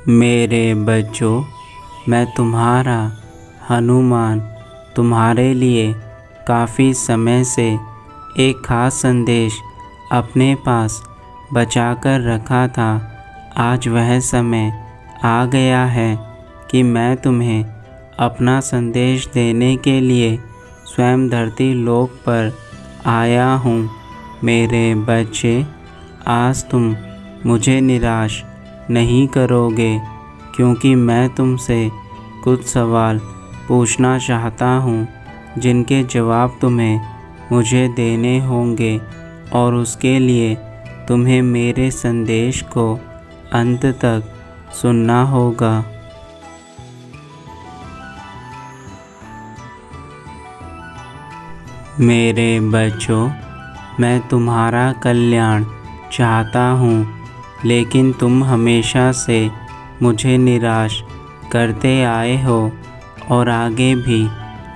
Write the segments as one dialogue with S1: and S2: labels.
S1: मेरे बच्चों, मैं तुम्हारा हनुमान तुम्हारे लिए काफ़ी समय से एक ख़ास संदेश अपने पास बचा कर रखा था। आज वह समय आ गया है कि मैं तुम्हें अपना संदेश देने के लिए स्वयं धरती लोक पर आया हूँ। मेरे बच्चे, आज तुम मुझे निराश नहीं करोगे, क्योंकि मैं तुमसे कुछ सवाल पूछना चाहता हूँ जिनके जवाब तुम्हें मुझे देने होंगे, और उसके लिए तुम्हें मेरे संदेश को अंत तक सुनना होगा। मेरे बच्चों, मैं तुम्हारा कल्याण चाहता हूँ, लेकिन तुम हमेशा से मुझे निराश करते आए हो और आगे भी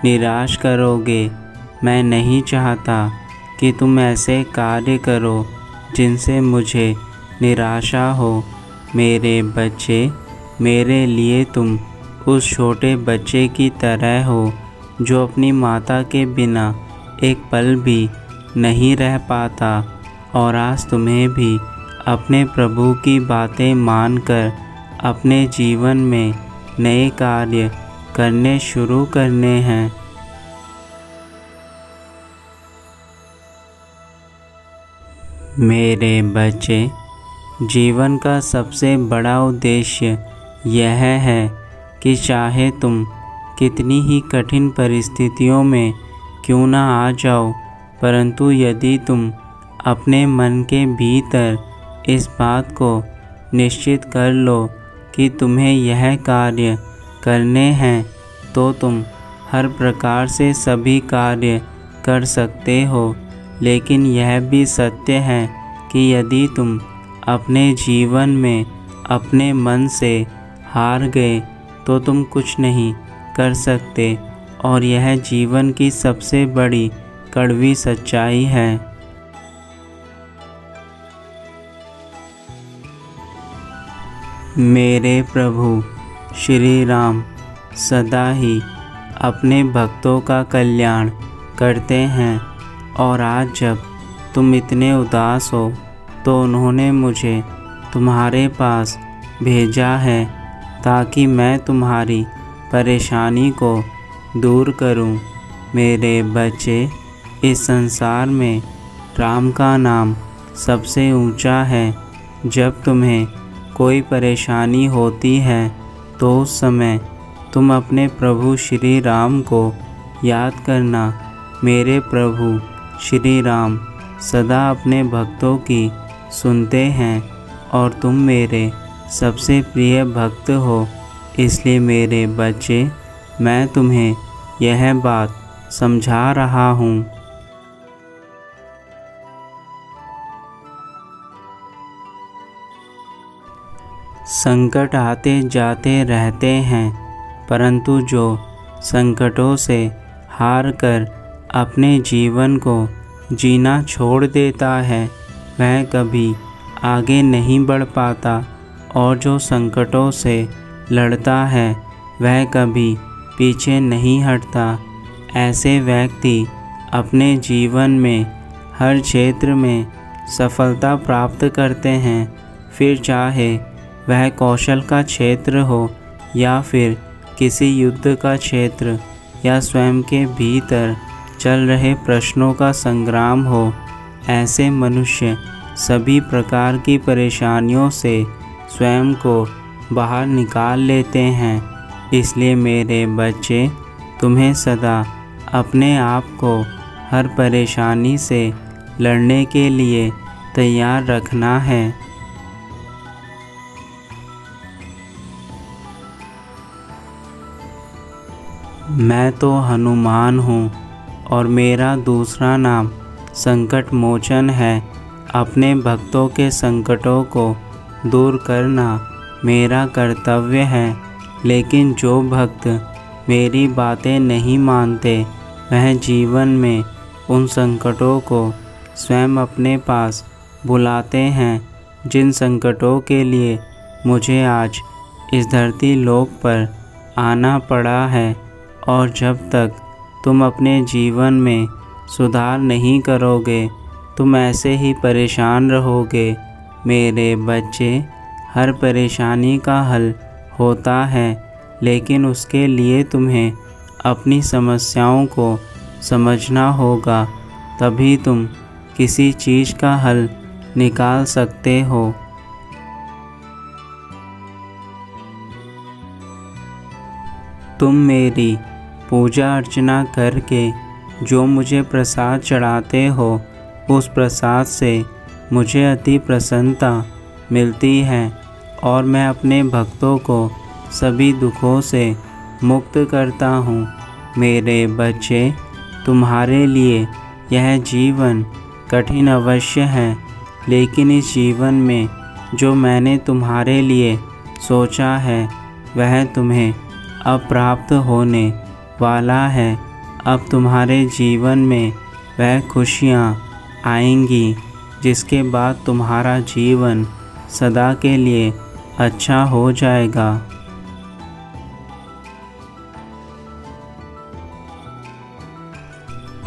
S1: निराश करोगे। मैं नहीं चाहता कि तुम ऐसे कार्य करो जिनसे मुझे निराशा हो। मेरे बच्चे, मेरे लिए तुम उस छोटे बच्चे की तरह हो जो अपनी माता के बिना एक पल भी नहीं रह पाता, और आज तुम्हें भी अपने प्रभु की बातें मानकर अपने जीवन में नए कार्य करने शुरू करने हैं। मेरे बच्चे, जीवन का सबसे बड़ा उद्देश्य यह है कि चाहे तुम कितनी ही कठिन परिस्थितियों में क्यों ना आ जाओ, परंतु यदि तुम अपने मन के भीतर इस बात को निश्चित कर लो कि तुम्हें यह कार्य करने हैं, तो तुम हर प्रकार से सभी कार्य कर सकते हो। लेकिन यह भी सत्य है कि यदि तुम अपने जीवन में अपने मन से हार गए तो तुम कुछ नहीं कर सकते, और यह जीवन की सबसे बड़ी कड़वी सच्चाई है। मेरे प्रभु श्री राम सदा ही अपने भक्तों का कल्याण करते हैं, और आज जब तुम इतने उदास हो तो उन्होंने मुझे तुम्हारे पास भेजा है ताकि मैं तुम्हारी परेशानी को दूर करूं। मेरे बच्चे, इस संसार में राम का नाम सबसे ऊंचा है। जब तुम्हें कोई परेशानी होती है तो उस समय तुम अपने प्रभु श्री राम को याद करना। मेरे प्रभु श्री राम सदा अपने भक्तों की सुनते हैं, और तुम मेरे सबसे प्रिय भक्त हो। इसलिए मेरे बच्चे, मैं तुम्हें यह बात समझा रहा हूँ। संकट आते जाते रहते हैं, परंतु जो संकटों से हार कर अपने जीवन को जीना छोड़ देता है वह कभी आगे नहीं बढ़ पाता, और जो संकटों से लड़ता है वह कभी पीछे नहीं हटता। ऐसे व्यक्ति अपने जीवन में हर क्षेत्र में सफलता प्राप्त करते हैं, फिर चाहे वह कौशल का क्षेत्र हो या फिर किसी युद्ध का क्षेत्र या स्वयं के भीतर चल रहे प्रश्नों का संग्राम हो। ऐसे मनुष्य सभी प्रकार की परेशानियों से स्वयं को बाहर निकाल लेते हैं। इसलिए मेरे बच्चे, तुम्हें सदा अपने आप को हर परेशानी से लड़ने के लिए तैयार रखना है। मैं तो हनुमान हूँ, और मेरा दूसरा नाम संकट मोचन है। अपने भक्तों के संकटों को दूर करना मेरा कर्तव्य है, लेकिन जो भक्त मेरी बातें नहीं मानते वह जीवन में उन संकटों को स्वयं अपने पास बुलाते हैं। जिन संकटों के लिए मुझे आज इस धरती लोक पर आना पड़ा है, और जब तक तुम अपने जीवन में सुधार नहीं करोगे तुम ऐसे ही परेशान रहोगे। मेरे बच्चे, हर परेशानी का हल होता है, लेकिन उसके लिए तुम्हें अपनी समस्याओं को समझना होगा, तभी तुम किसी चीज़ का हल निकाल सकते हो। तुम मेरी पूजा अर्चना करके जो मुझे प्रसाद चढ़ाते हो, उस प्रसाद से मुझे अति प्रसन्नता मिलती है और मैं अपने भक्तों को सभी दुखों से मुक्त करता हूँ। मेरे बच्चे, तुम्हारे लिए यह जीवन कठिन अवश्य है, लेकिन इस जीवन में जो मैंने तुम्हारे लिए सोचा है वह तुम्हें अब प्राप्त होने वाला है। अब तुम्हारे जीवन में वह खुशियाँ आएंगी जिसके बाद तुम्हारा जीवन सदा के लिए अच्छा हो जाएगा।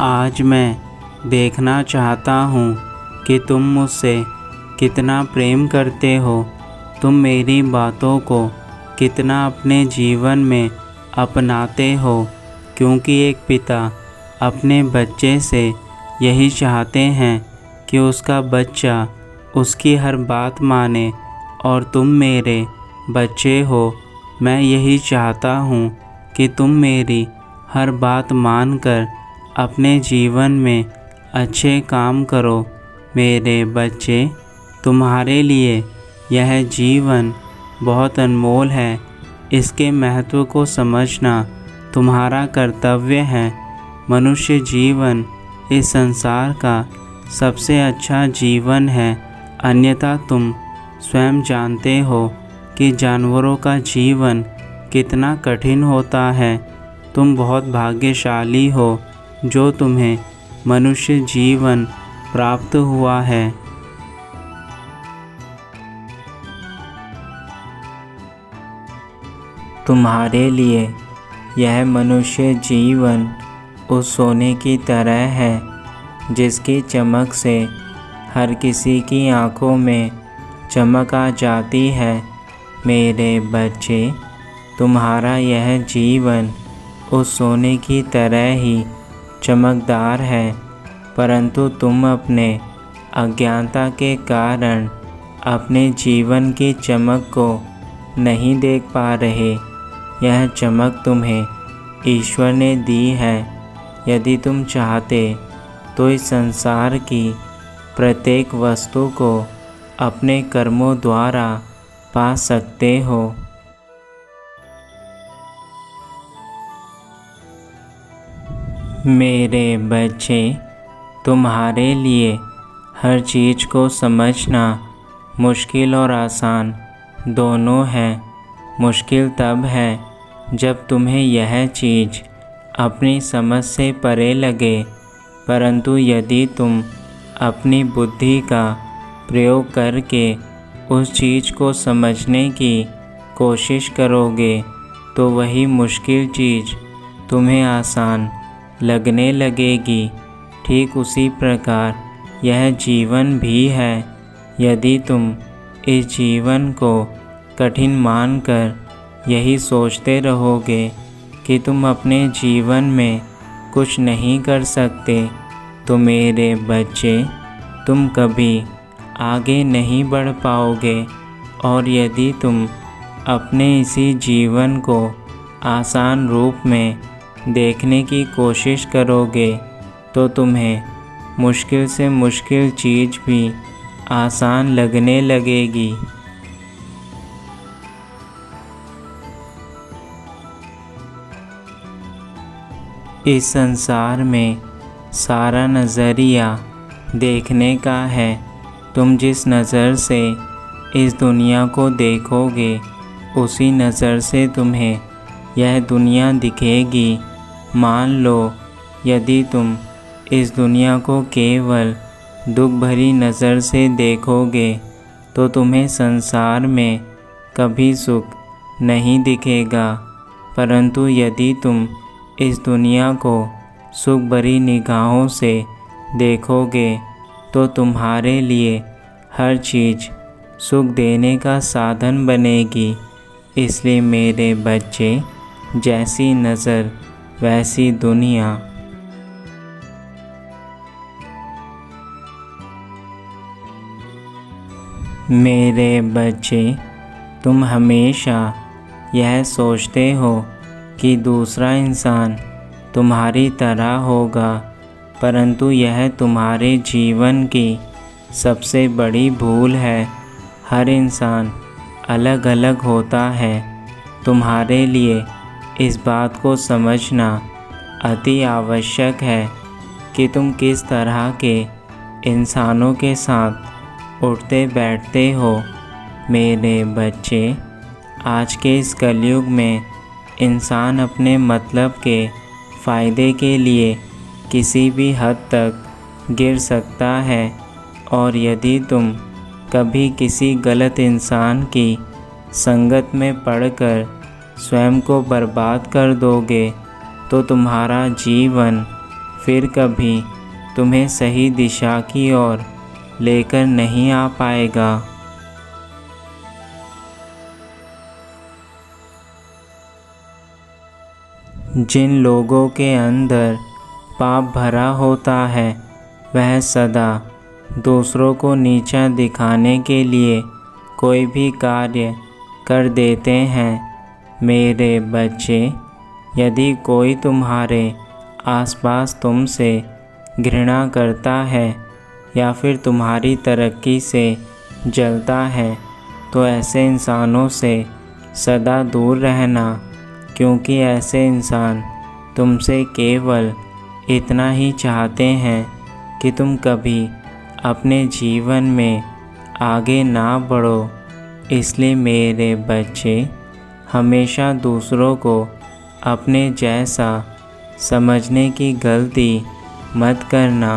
S1: आज मैं देखना चाहता हूँ कि तुम मुझसे कितना प्रेम करते हो, तुम मेरी बातों को कितना अपने जीवन में अपनाते हो, क्योंकि एक पिता अपने बच्चे से यही चाहते हैं कि उसका बच्चा उसकी हर बात माने, और तुम मेरे बच्चे हो। मैं यही चाहता हूँ कि तुम मेरी हर बात मानकर अपने जीवन में अच्छे काम करो। मेरे बच्चे, तुम्हारे लिए यह जीवन बहुत अनमोल है, इसके महत्व को समझना तुम्हारा कर्तव्य है। मनुष्य जीवन इस संसार का सबसे अच्छा जीवन है, अन्यथा तुम स्वयं जानते हो कि जानवरों का जीवन कितना कठिन होता है। तुम बहुत भाग्यशाली हो जो तुम्हें मनुष्य जीवन प्राप्त हुआ है। तुम्हारे लिए यह मनुष्य जीवन उस सोने की तरह है जिसकी चमक से हर किसी की आँखों में चमक आ जाती है। मेरे बच्चे, तुम्हारा यह जीवन उस सोने की तरह ही चमकदार है, परंतु तुम अपने अज्ञानता के कारण अपने जीवन की चमक को नहीं देख पा रहे। यह चमक तुम्हें ईश्वर ने दी है। यदि तुम चाहते तो इस संसार की प्रत्येक वस्तु को अपने कर्मों द्वारा पा सकते हो। मेरे बच्चे, तुम्हारे लिए हर चीज़ को समझना मुश्किल और आसान दोनों है। मुश्किल तब है जब तुम्हें यह चीज़ अपनी समझ से परे लगे, परंतु यदि तुम अपनी बुद्धि का प्रयोग करके उस चीज़ को समझने की कोशिश करोगे तो वही मुश्किल चीज़ तुम्हें आसान लगने लगेगी। ठीक उसी प्रकार यह जीवन भी है। यदि तुम इस जीवन को कठिन मानकर यही सोचते रहोगे कि तुम अपने जीवन में कुछ नहीं कर सकते, तो मेरे बच्चे, तुम कभी आगे नहीं बढ़ पाओगे। और यदि तुम अपने इसी जीवन को आसान रूप में देखने की कोशिश करोगे तो तुम्हें मुश्किल से मुश्किल चीज़ भी आसान लगने लगेगी। इस संसार में सारा नज़रिया देखने का है। तुम जिस नज़र से इस दुनिया को देखोगे उसी नज़र से तुम्हें यह दुनिया दिखेगी। मान लो यदि तुम इस दुनिया को केवल दुख भरी नज़र से देखोगे तो तुम्हें संसार में कभी सुख नहीं दिखेगा, परंतु यदि तुम इस दुनिया को सुख भरी निगाहों से देखोगे तो तुम्हारे लिए हर चीज़ सुख देने का साधन बनेगी। इसलिए मेरे बच्चे, जैसी नज़र वैसी दुनिया। मेरे बच्चे, तुम हमेशा यह सोचते हो कि दूसरा इंसान तुम्हारी तरह होगा, परंतु यह तुम्हारे जीवन की सबसे बड़ी भूल है। हर इंसान अलग अलग होता है। तुम्हारे लिए इस बात को समझना अति आवश्यक है कि तुम किस तरह के इंसानों के साथ उठते बैठते हो। मेरे बच्चे, आज के इस कलयुग में इंसान अपने मतलब के फ़ायदे के लिए किसी भी हद तक गिर सकता है, और यदि तुम कभी किसी गलत इंसान की संगत में पड़कर स्वयं को बर्बाद कर दोगे तो तुम्हारा जीवन फिर कभी तुम्हें सही दिशा की ओर लेकर नहीं आ पाएगा। जिन लोगों के अंदर पाप भरा होता है वह सदा दूसरों को नीचा दिखाने के लिए कोई भी कार्य कर देते हैं। मेरे बच्चे, यदि कोई तुम्हारे आसपास तुमसे घृणा करता है या फिर तुम्हारी तरक्की से जलता है तो ऐसे इंसानों से सदा दूर रहना, क्योंकि ऐसे इंसान तुमसे केवल इतना ही चाहते हैं कि तुम कभी अपने जीवन में आगे ना बढ़ो। इसलिए मेरे बच्चे, हमेशा दूसरों को अपने जैसा समझने की गलती मत करना।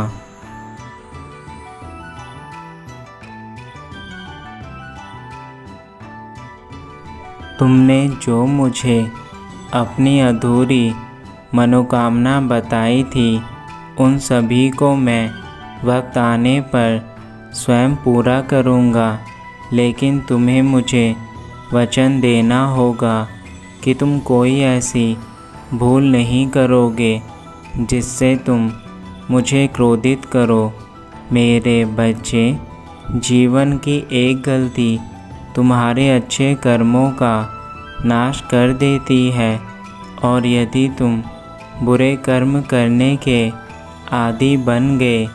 S1: तुमने जो मुझे अपनी अधूरी मनोकामना बताई थी उन सभी को मैं वक्त आने पर स्वयं पूरा करूँगा, लेकिन तुम्हें मुझे वचन देना होगा कि तुम कोई ऐसी भूल नहीं करोगे जिससे तुम मुझे क्रोधित करो। मेरे बच्चे, जीवन की एक गलती तुम्हारे अच्छे कर्मों का नाश कर देती है, और यदि तुम बुरे कर्म करने के आदी बन गए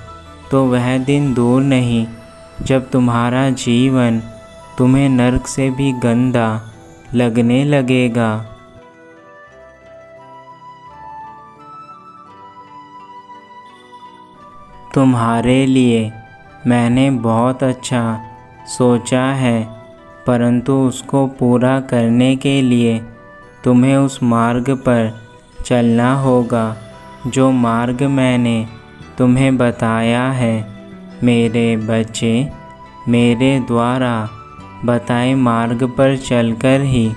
S1: तो वह दिन दूर नहीं जब तुम्हारा जीवन तुम्हें नरक से भी गंदा लगने लगेगा। तुम्हारे लिए मैंने बहुत अच्छा सोचा है, परंतु उसको पूरा करने के लिए तुम्हें उस मार्ग पर चलना होगा जो मार्ग मैंने तुम्हें बताया है। मेरे बच्चे, मेरे द्वारा बताए मार्ग पर चलकर ही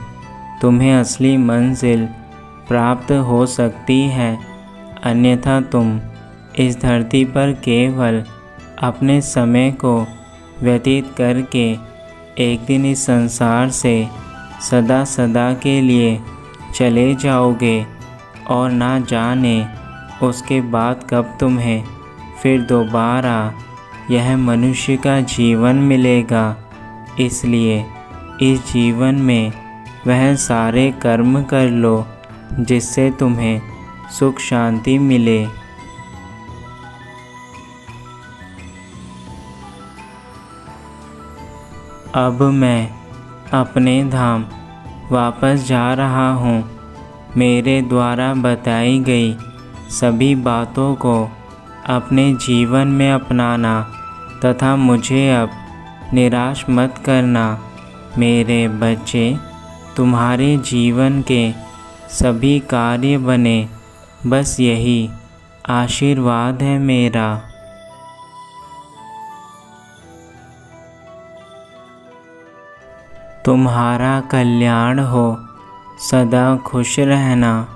S1: तुम्हें असली मंजिल प्राप्त हो सकती है, अन्यथा तुम इस धरती पर केवल अपने समय को व्यतीत करके एक दिन इस संसार से सदा सदा के लिए चले जाओगे, और ना जाने उसके बाद कब तुम्हें फिर दोबारा यह मनुष्य का जीवन मिलेगा। इसलिए इस जीवन में वह सारे कर्म कर लो जिससे तुम्हें सुख शांति मिले। अब मैं अपने धाम वापस जा रहा हूँ। मेरे द्वारा बताई गई सभी बातों को अपने जीवन में अपनाना तथा मुझे अब निराश मत करना। मेरे बच्चे, तुम्हारे जीवन के सभी कार्य बने, बस यही आशीर्वाद है मेरा। तुम्हारा कल्याण हो, सदा खुश रहना।